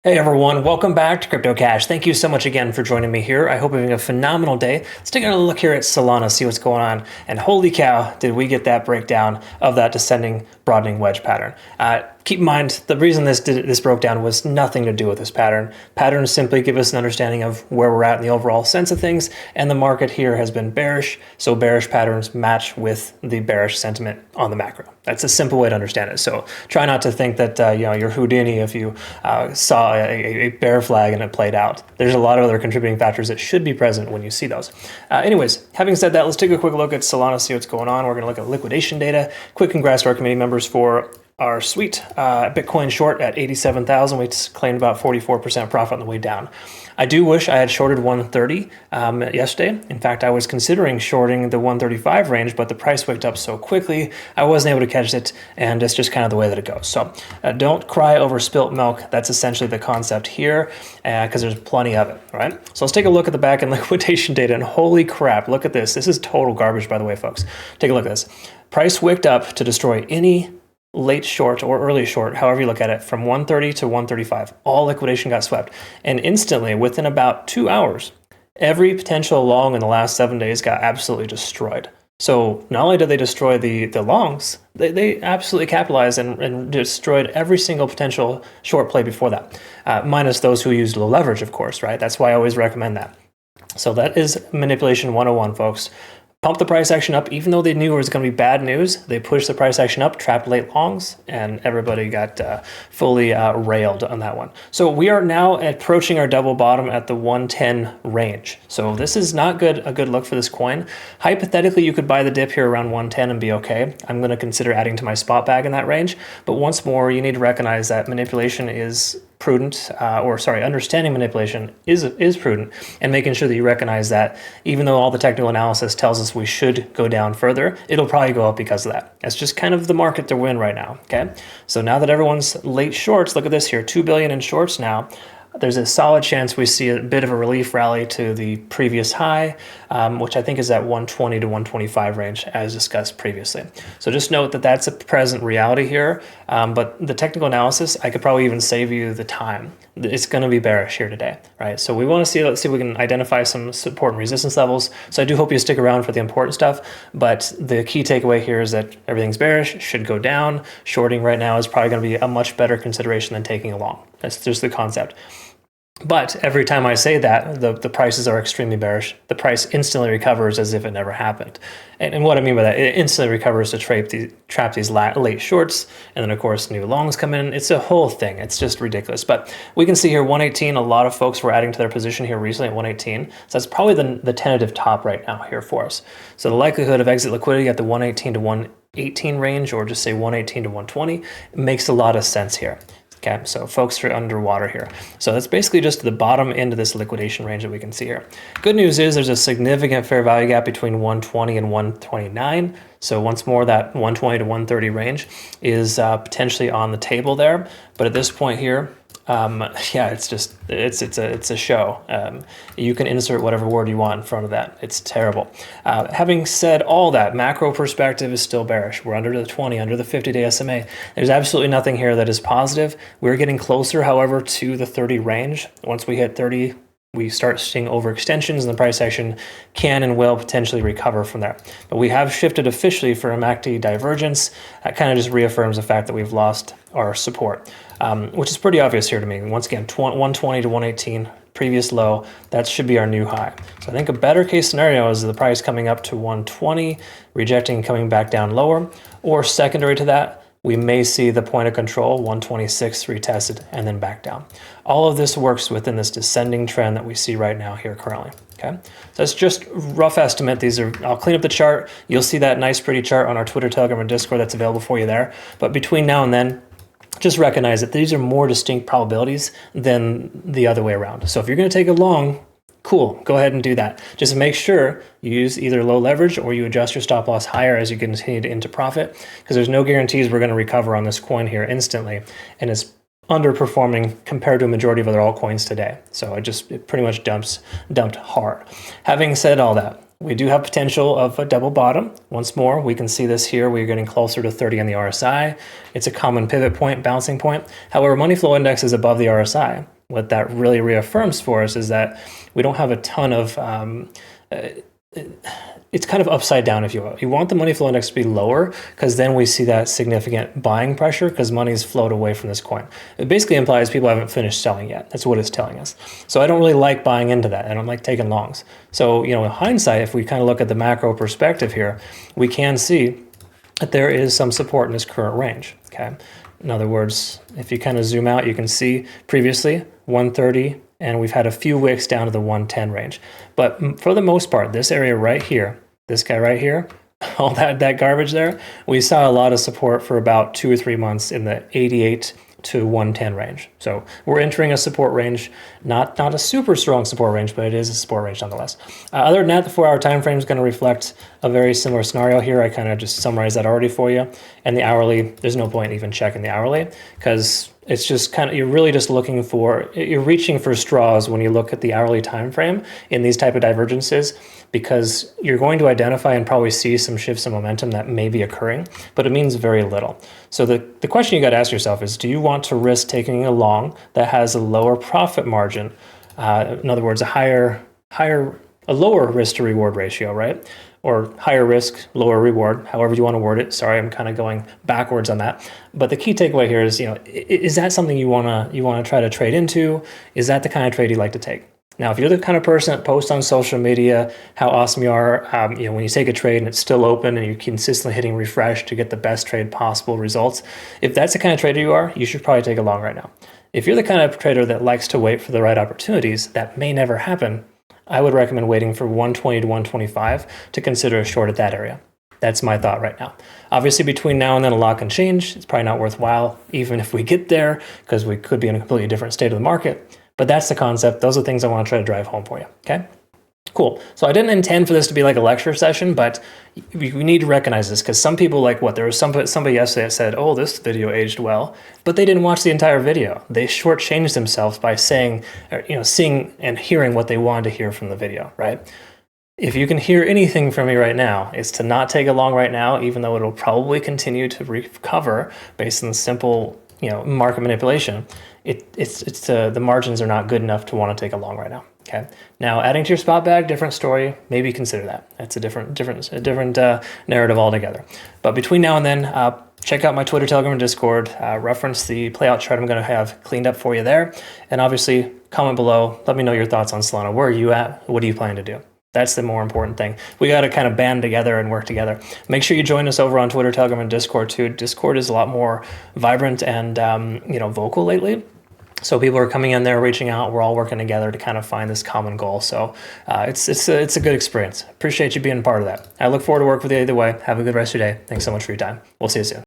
Hey everyone, welcome back to Crypto Cash. Thank you so much again for joining me here. I hope you're having a phenomenal day. Let's take a look here at Solana, see what's going on. And holy cow, did we get that breakdown of that descending broadening wedge pattern. Keep in mind, the reason this broke down was nothing to do with this pattern. Patterns simply give us an understanding of where we're at in the overall sense of things, and the market here has been bearish, so bearish patterns match with the bearish sentiment on the macro. That's a simple way to understand it. So try not to think that you're Houdini if you saw a bear flag and it played out. There's a lot of other contributing factors that should be present when you see those. Anyways, having said that, let's take a quick look at Solana, see what's going on. We're going to look at liquidation data. Quick congrats to our committee members for our sweet Bitcoin short at 87,000. We claimed about 44% profit on the way down. I do wish I had shorted 130 yesterday. In fact, I was considering shorting the 135 range, but the price wicked up so quickly, I wasn't able to catch it, and it's just kind of the way that it goes. So don't cry over spilt milk. That's essentially the concept here, because there's plenty of it, right? So let's take a look at the back end liquidation data, and holy crap, look at this. This is total garbage, by the way, folks. Take a look at this. Price wicked up to destroy any late short or early short, however you look at it, from 130 to 135. All liquidation got swept. And instantly, within about 2 hours, every potential long in the last 7 days got absolutely destroyed. So not only did they destroy the longs, they absolutely capitalized and destroyed every single potential short play before that, minus those who used low leverage, of course, right? That's why I always recommend that. So that is manipulation 101, folks. Pump the price action up, even though they knew it was going to be bad news. They pushed the price action up, trapped late longs, and everybody got fully railed on that one. So we are now approaching our double bottom at the 110 range. So this is not a good look for this coin. Hypothetically, you could buy the dip here around 110 and be okay. I'm going to consider adding to my spot bag in that range. But once more, you need to recognize that manipulation is prudent, understanding manipulation is prudent, and making sure that you recognize that even though all the technical analysis tells us we should go down further, it'll probably go up because of that. That's just kind of the market they're in right now, okay? So now that everyone's late shorts, look at this here, 2 billion in shorts now. There's a solid chance we see a bit of a relief rally to the previous high, which I think is at 120 to 125 range, as discussed previously. So just note that that's a present reality here, but the technical analysis, I could probably even save you the time. It's going to be bearish here today, right? So we want to let's see if we can identify some support and resistance levels. So I do hope you stick around for the important stuff, but the key takeaway here is that everything's bearish, should go down. Shorting right now is probably going to be a much better consideration than taking a long. That's just the concept. But every time I say that, the prices are extremely bearish. The price instantly recovers as if it never happened. And what I mean by that, it instantly recovers to trap these late shorts. And then, of course, new longs come in. It's a whole thing. It's just ridiculous. But we can see here 118, a lot of folks were adding to their position here recently at 118. So that's probably the tentative top right now here for us. So the likelihood of exit liquidity at the 118 to 118 range, or just say 118 to 120, makes a lot of sense here. Okay, so folks are underwater here. So that's basically just the bottom end of this liquidation range that we can see here. Good news is there's a significant fair value gap between 120 and 129. So once more, that 120 to 130 range is potentially on the table there. But at this point here, it's a show. You can insert whatever word you want in front of that. It's terrible. Having said all that, macro perspective is still bearish. We're under the 20, under the 50-day SMA. There's absolutely nothing here that is positive. We're getting closer, however, to the 30 range. Once we hit 30, we start seeing overextensions, and the price action can and will potentially recover from there. But we have shifted officially for a MACD divergence. That kind of just reaffirms the fact that we've lost our support, which is pretty obvious here to me. Once again, 120 to 118, previous low, that should be our new high. So I think a better case scenario is the price coming up to 120, rejecting and coming back down lower, or secondary to that, we may see the point of control, 126, retested, and then back down. All of this works within this descending trend that we see right now here currently, okay? So that's just rough estimate. I'll clean up the chart. You'll see that nice, pretty chart on our Twitter, Telegram, and Discord that's available for you there. But between now and then, just recognize that these are more distinct probabilities than the other way around. So if you're going to take a long, cool, go ahead and do that. Just make sure you use either low leverage or you adjust your stop loss higher as you continue into profit, because there's no guarantees we're going to recover on this coin here instantly, and it's underperforming compared to a majority of other altcoins today. So it pretty much dumped hard. Having said all that, we do have potential of a double bottom. Once more, we can see this here. We're getting closer to 30 on the RSI. It's a common pivot point, bouncing point. However, money flow index is above the RSI. What that really reaffirms for us is that we don't have a ton of it's kind of upside down, if you will. You want the money flow index to be lower because then we see that significant buying pressure because money's flowed away from this coin. It basically implies people haven't finished selling yet. That's what it's telling us. So I don't really like buying into that. I don't like taking longs. So, in hindsight, if we kind of look at the macro perspective here, we can see that there is some support in this current range, okay? In other words, if you kind of zoom out, you can see previously 130, and we've had a few wicks down to the 110 range. But for the most part, this area right here, this guy right here, all that garbage there, we saw a lot of support for about 2 or 3 months in the 88 to 110 range. So we're entering a support range, not a super strong support range, but it is a support range nonetheless. Other than that, the 4-hour time frame is going to reflect a very similar scenario here. I kind of just summarized that already for you. And the hourly, there's no point even checking the hourly because it's just kind of, you're really just looking for, you're reaching for straws when you look at the hourly time frame in these type of divergences, because you're going to identify and probably see some shifts in momentum that may be occurring, but it means very little. So the question you got to ask yourself is, do you want to risk taking a long that has a lower profit margin? In other words, a lower risk to reward ratio, right? Or higher risk, lower reward, however you want to word it. Sorry, I'm kind of going backwards on that. But the key takeaway here is, is that something you want to try to trade into? Is that the kind of trade you like to take? Now, if you're the kind of person that posts on social media how awesome you are, when you take a trade and it's still open and you're consistently hitting refresh to get the best trade possible results, if that's the kind of trader you are, you should probably take a long right now. If you're the kind of trader that likes to wait for the right opportunities that may never happen, I would recommend waiting for 120 to 125 to consider a short at that area. That's my thought right now. Obviously, between now and then, a lot can change. It's probably not worthwhile, even if we get there, because we could be in a completely different state of the market. But that's the concept. Those are things I want to try to drive home for you, okay? Cool. So I didn't intend for this to be like a lecture session, but we need to recognize this because some people there was somebody yesterday that said, oh, this video aged well, but they didn't watch the entire video. They shortchanged themselves by saying, seeing and hearing what they wanted to hear from the video, right? If you can hear anything from me right now, it's to not take a long right now, even though it'll probably continue to recover based on simple, market manipulation. The margins are not good enough to want to take a long right now. Okay. Now, adding to your spot bag, different story. Maybe consider that. That's a different narrative altogether. But between now and then, check out my Twitter, Telegram, and Discord. Reference the playout chart I'm going to have cleaned up for you there. And obviously, comment below. Let me know your thoughts on Solana. Where are you at? What do you plan to do? That's the more important thing. We got to kind of band together and work together. Make sure you join us over on Twitter, Telegram, and Discord too. Discord is a lot more vibrant and vocal lately. So people are coming in there, reaching out. We're all working together to kind of find this common goal. So it's a good experience. Appreciate you being a part of that. I look forward to working with you either way. Have a good rest of your day. Thanks so much for your time. We'll see you soon.